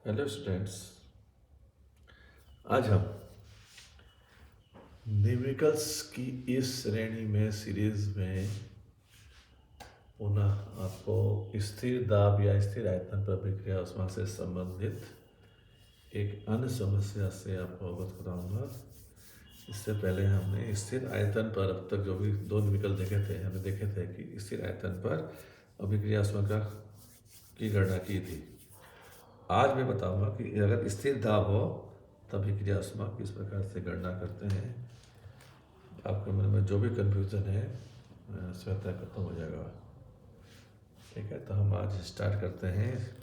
Hello students. आज हम numericals की इस श्रेणी में सीरीज में पुनः आपको स्थिर दाब या स्थिर आयतन प्रतिक्रिया ऊष्मा से संबंधित एक अन्य समस्या से आपको अवगत कराऊंगा। इससे पहले हमने स्थिर आयतन पर अब तक जो भी दो न्यूमेरिकल देखे थे, हमने देखे थे कि स्थिर आयतन पर अभिक्रिया ऊष्मा की गणना की थी। आज मैं बताऊंगा कि अगर स्थिर दाब हो तब अभिक्रिया ऊष्मा किस प्रकार से गणना करते हैं। आपके मन में जो भी कन्फ्यूज़न है स्वतः खत्म हो जाएगा। ठीक है, तो हम आज स्टार्ट करते हैं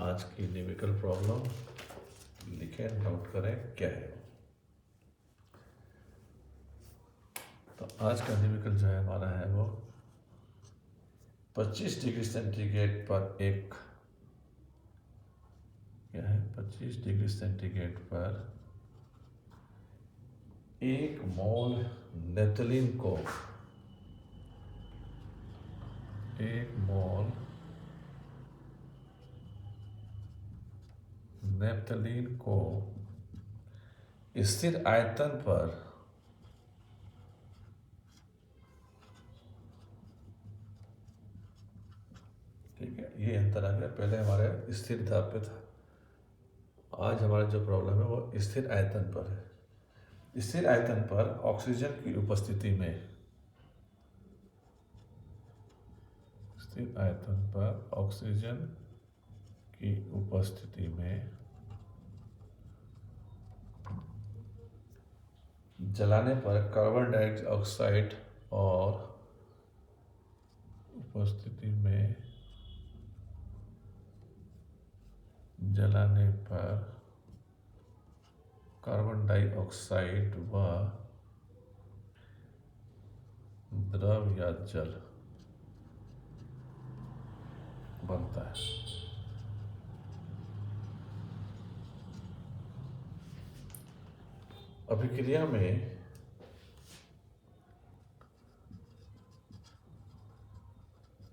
आज की न्यूमेरिकल प्रॉब्लम। लिखें, नोट करें क्या है। तो आज का न्यूमेरिकल जो है हमारा है वो 25 डिग्री सेंटीग्रेड पर एक क्या है 25 डिग्री सेंटीग्रेड पर 1 मोल नेप्थलीन को 1 मोल नेप्थलीन को स्थिर आयतन पर ठीक है, ये अंतर आ गया। पहले हमारे स्थिर दाब पे था, आज हमारा जो प्रॉब्लम है वो स्थिर आयतन पर है। स्थिर आयतन पर ऑक्सीजन की उपस्थिति में स्थिर आयतन पर ऑक्सीजन की उपस्थिति में जलाने पर कार्बन डाइऑक्साइड और उपस्थिति में जलाने पर कार्बन डाइऑक्साइड व द्रव या जल बनता है। अभिक्रिया में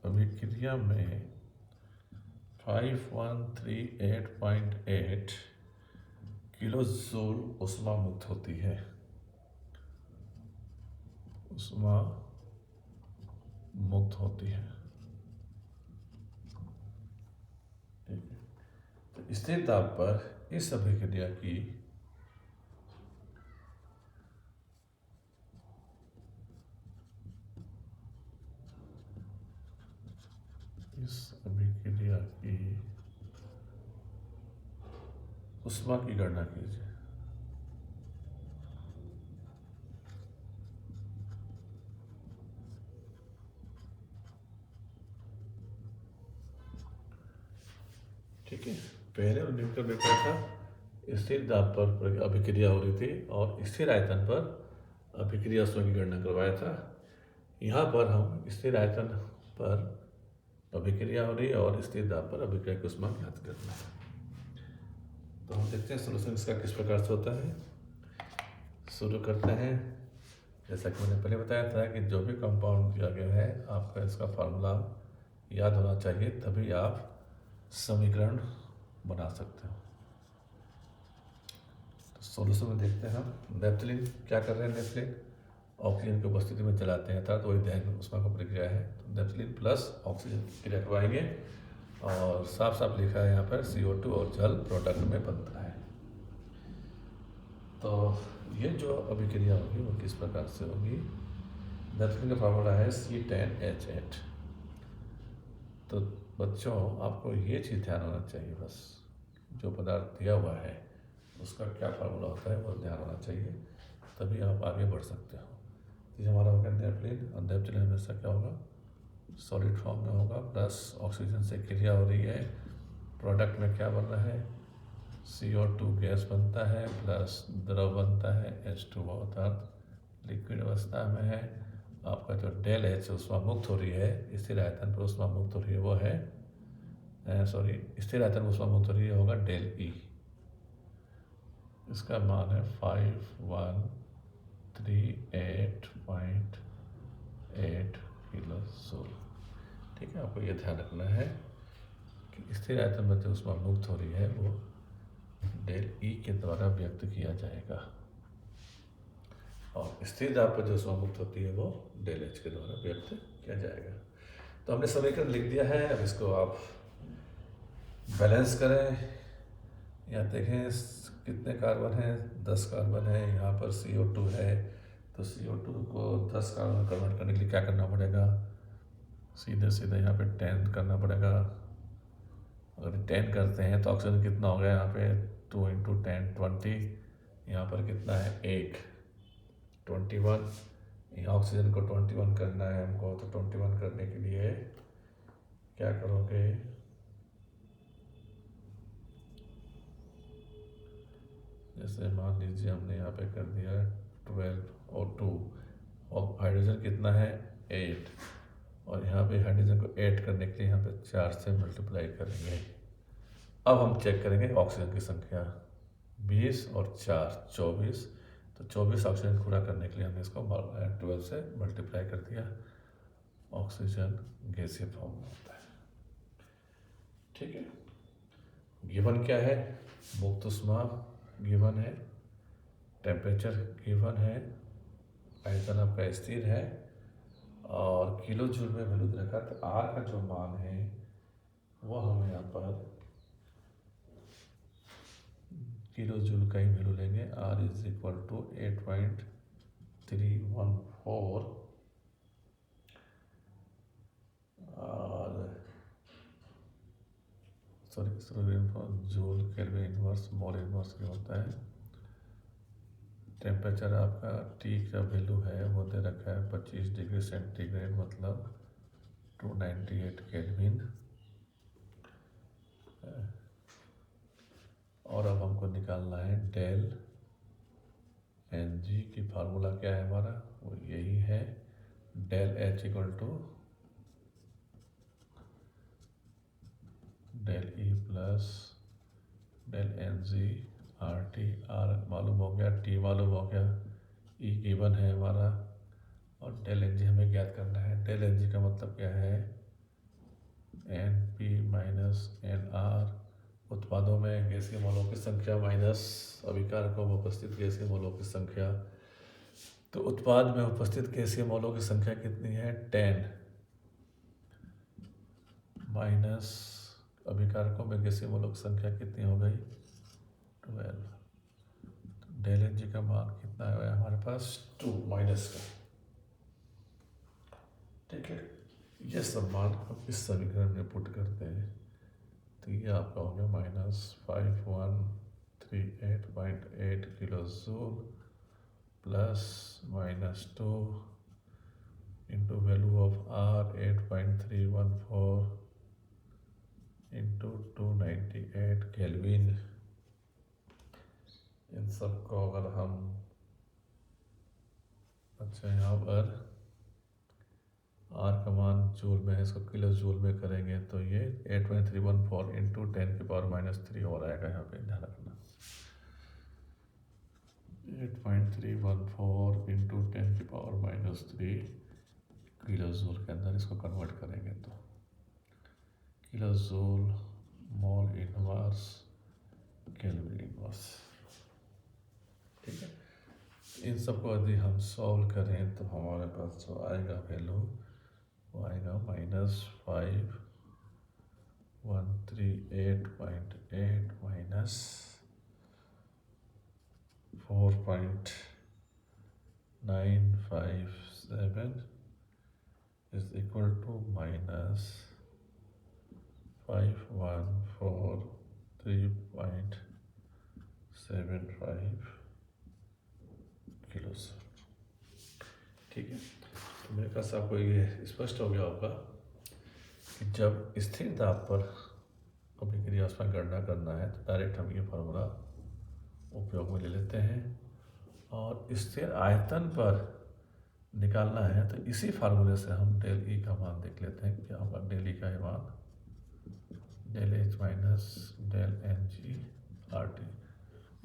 अभिक्रिया में 5138.8 किलो जूल ऊष्मा मुक्त होती है। ऊष्मा मुक्त होती है। ठीक है, तो स्थिर दाब पर इस अभिक्रिया की ऊष्मा की गणना कीजिए। ठीक है, पहले न्यूटन में क्या था, स्थिर दाब पर अभिक्रिया हो रही थी और स्थिर आयतन पर अभिक्रिया ऊष्मा की गणना करवाया था। यहाँ पर हम स्थिर आयतन पर अभिक्रिया हो रही है और स्थिर दाब पर अभिक्रिया की ऊष्मा ज्ञात करना है। तो हम देखते हैं सोल्यूशन इसका किस प्रकार से होता है। शुरू करते हैं। जैसा कि मैंने पहले बताया था कि जो भी कंपाउंड दिया गया है आपका इसका फार्मूला याद होना चाहिए, तभी आप समीकरण बना सकते हो। तो सॉल्यूशन में देखते हैं हम। नेप्थलीन क्या कर रहे हैं, नेप्थलीन ऑक्सीजन की उपस्थिति में जलाते हैं, अर्थात वही दहन ऊष्मा का प्रक्रिया है। तो नेप्थलीन प्लस ऑक्सीजन क्रिया करवाएंगे और साफ साफ लिखा है यहाँ पर CO2 और जल प्रोडक्ट में बनता है। तो ये जो अभिक्रिया होगी वो किस प्रकार से होगी। नेप्थलीन का फार्मूला है C10H8। तो बच्चों आपको ये चीज़ ध्यान होना चाहिए, बस जो पदार्थ दिया हुआ है उसका क्या फार्मूला होता है वो ध्यान होना चाहिए, तभी आप आगे बढ़ सकते हो। तो हमारा होगा नेप्थलीन, और नेप्थलीन हमेशा क्या होगा, सॉलिड फॉर्म में होगा, प्लस ऑक्सीजन से क्रिया हो रही है, प्रोडक्ट में क्या बन रहा है, CO2 गैस बनता है प्लस द्रव बनता है H2O, अर्थात लिक्विड अवस्था में है। आपका जो डेल H ऊष्मा मुक्त हो रही है, स्थिर आयतन पर ऊष्मा मुक्त हो रही है वो है स्थिर आयतन ऊष्मा मुक्त हो रही है होगा डेल E। इसका मान है 5138.8 किलो जूल। ठीक है, आपको ये ध्यान रखना है कि स्थिर आयतन में जो ऊष्मा मुक्त हो रही है वो डेल ई के द्वारा व्यक्त किया जाएगा, और स्थिर दाब पर जो ऊष्मा मुक्त होती है वो डेल एच के द्वारा व्यक्त किया जाएगा। तो हमने समीकरण लिख दिया है। अब इसको आप बैलेंस करें। यहाँ देखें कितने कार्बन हैं, 10 कार्बन है। यहाँ पर CO2 है, तो CO2 को 10 कार्बन कन्वर्ट करने के लिए क्या करना पड़ेगा, सीधे सीधे यहाँ पे 10 करना पड़ेगा। अगर 10 करते हैं तो ऑक्सीजन कितना हो गया, यहाँ पे 2 × 10 20, यहाँ पर कितना है 1 21। यहाँ ऑक्सीजन को 21 करना है हमको, तो 21 करने के लिए क्या करोगे, जैसे मान लीजिए हमने यहाँ पे कर दिया 12 और 2, और हाइड्रोजन कितना है 8, और यहाँ पे हाइड्रोजन को ऐड करने के लिए यहाँ पे 4 से मल्टीप्लाई करेंगे। अब हम चेक करेंगे ऑक्सीजन की संख्या, 20 और 4 24, तो 24 ऑक्सीजन पूरा करने के लिए हमने इसको 12 से मल्टीप्लाई कर दिया। ऑक्सीजन गैसीय फॉर्म में होता है। ठीक है, गिवन क्या है, मुक्त ऊष्मा गिवन है, टेम्परेचर गिवन है, आयतन आपका स्थिर है, और किलो जूल में वैल्यू दे रखा। तो आर का जो मान है वो हम यहाँ पर किलो जूल का ही वैल्यू लेंगे। R = 8.314 और joule kelvin inverse mole inverse क्या होता है। टेम्परेचर आपका T का वैल्यू है वो दे रखा है 25 डिग्री सेंटीग्रेड, मतलब 298 केल्विन। और अब हमको निकालना है डेल Ng की फार्मूला क्या है हमारा, वो यही है, del H = del E plus del Ng RT। R मालूम हो गया, T मालूम हो गया, E गिवन है हमारा, और डेल Ng हमें ज्ञात करना है। डेल Ng का मतलब क्या है, Np - Nr, उत्पादों में गैसीय मॉलों की संख्या माइनस अभिकारकों में उपस्थित गैसीय मॉलों की संख्या। तो उत्पाद में उपस्थित गैसीय मॉलों की संख्या कितनी है, 10, माइनस अभिकारकों में गैसीय मॉलों की संख्या कितनी हो गई, 12। तो डेल Ng का मान कितना है हमारे पास, 2 माइनस का। ठीक है, ये सब मान हम इस समीकरण में पुट करते हैं, तो ये आपका हो गया -5138.8 kilo joule plus -2 into value of R 8.314 into 298 kelvin. इन सब को अगर हम यहाँ पर R का मान जूल में है, इसको किलो जूल में करेंगे तो ये 8.314 इंटू 10⁻³ हो आएगा। यहाँ पे ध्यान रखना, 8.314 इंटू 10⁻³ किलो जूल के अंदर इसको कन्वर्ट करेंगे तो kilo joule mole inverse kelvin inverse. ठीक है, इन सबको यदि हम सॉल्व करें तो हमारे पास जो आएगा वैल्यू वो आएगा -5138.8 minus 4.957 is equal to -5143.75 kilo. ठीक है, तो मेरे ख्याल से आपको ये स्पष्ट हो गया होगा कि जब स्थिर दाब पर अभिक्रिया उसमें गणना करना है तो डायरेक्ट हम ये फार्मूला उपयोग में ले लेते हैं, और स्थिर आयतन पर निकालना है तो इसी फार्मूले से हम डेल ई का मान देख लेते हैं। क्या होगा डेल ई का मान, del H minus del Ng RT,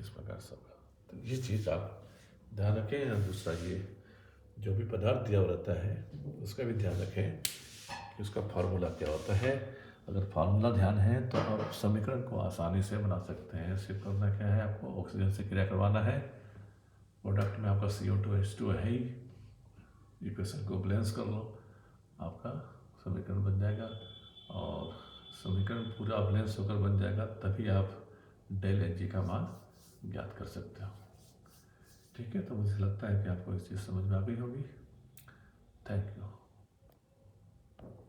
इस प्रकार से होगा। तो ये चीज़ आप ध्यान रखें। दूसरा, ये जो भी पदार्थ दिया रहता है उसका भी ध्यान रखें कि उसका फार्मूला क्या होता है, अगर फार्मूला ध्यान है तो आप समीकरण को आसानी से बना सकते हैं। सिर्फ करना क्या है, आपको ऑक्सीजन से क्रिया करवाना है, प्रोडक्ट में आपका CO2H2 है ही, इक्वेशन को बैलेंस कर लो, आपका समीकरण बन जाएगा। और समीकरण पूरा बैलेंस होकर बन जाएगा, तभी आप डेल Hg का मान ज्ञात कर सकते हो। ठीक है, तो मुझे लगता है कि आपको इस चीज़ समझ में आ गई होगी। Thank you.